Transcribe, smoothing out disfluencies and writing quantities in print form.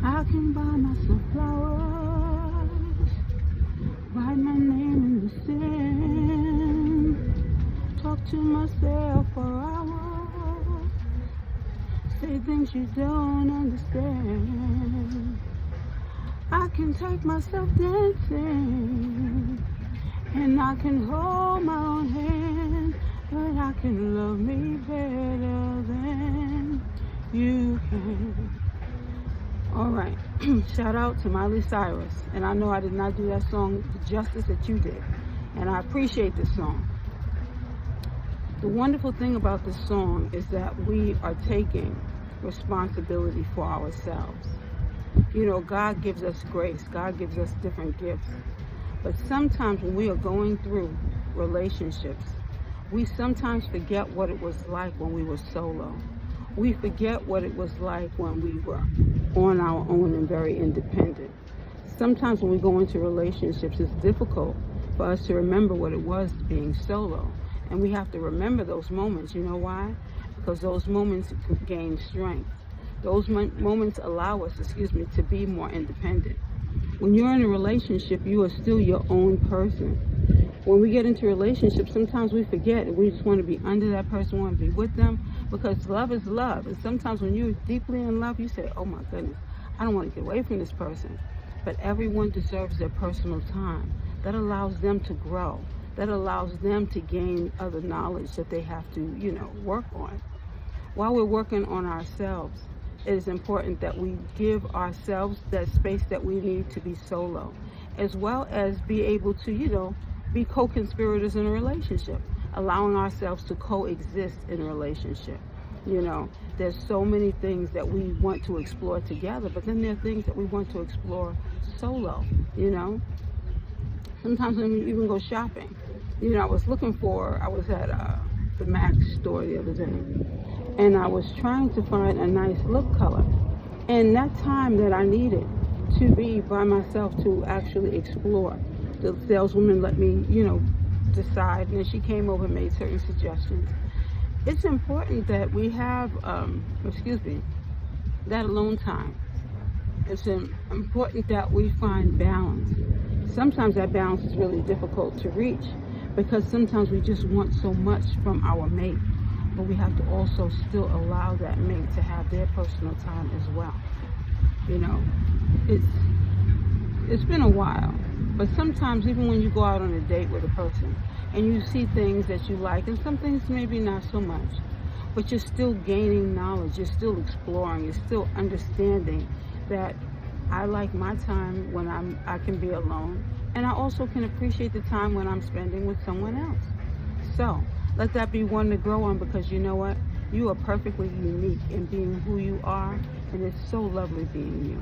I can buy myself flowers, write my name in the sand, talk to myself for hours, say things you don't understand. I can take myself dancing, and I can hold my own hand, but I can love me better than you can. All right, shout out to Miley Cyrus. And I know I did not do that song the justice that you did, and I appreciate this song. The wonderful thing about this song is that we are taking responsibility for ourselves. You know, God gives us grace. God gives us different gifts. But sometimes when we are going through relationships, we sometimes forget what it was like when we were solo. We forget what it was like when we were on our own and very independent. Sometimes when we go into relationships, it's difficult for us to remember what it was being solo. And we have to remember those moments. You know why? Because those moments gain strength. Those moments allow us, to be more independent. When you're in a relationship, you are still your own person. When we get into relationships, sometimes we forget and we just want to be under that person, want to be with them, because love is love. And sometimes when you're deeply in love, you say, oh my goodness, I don't want to get away from this person. But everyone deserves their personal time. That allows them to grow. That allows them to gain other knowledge that they have to, work on. While we're working on ourselves, it is important that we give ourselves that space that we need to be solo, as well as be able to, be co-conspirators in a relationship, allowing ourselves to coexist in a relationship. There's so many things that we want to explore together, but then there are things that we want to explore solo. Sometimes when we even go shopping. I was at the Mac store the other day, and I was trying to find a nice lip color. And that time that I needed to be by myself to actually explore, the saleswoman let me, decide, and then she came over and made certain suggestions. It's important that we have, that alone time. It's important that we find balance. Sometimes that balance is really difficult to reach because sometimes we just want so much from our mate, but we have to also still allow that mate to have their personal time as well. It's been a while, but sometimes even when you go out on a date with a person and you see things that you like and some things maybe not so much, but you're still gaining knowledge, you're still exploring, you're still understanding that I like my time when I can be alone, and I also can appreciate the time when I'm spending with someone else. So let that be one to grow on, because you know what? You are perfectly unique in being who you are, and it's so lovely being you.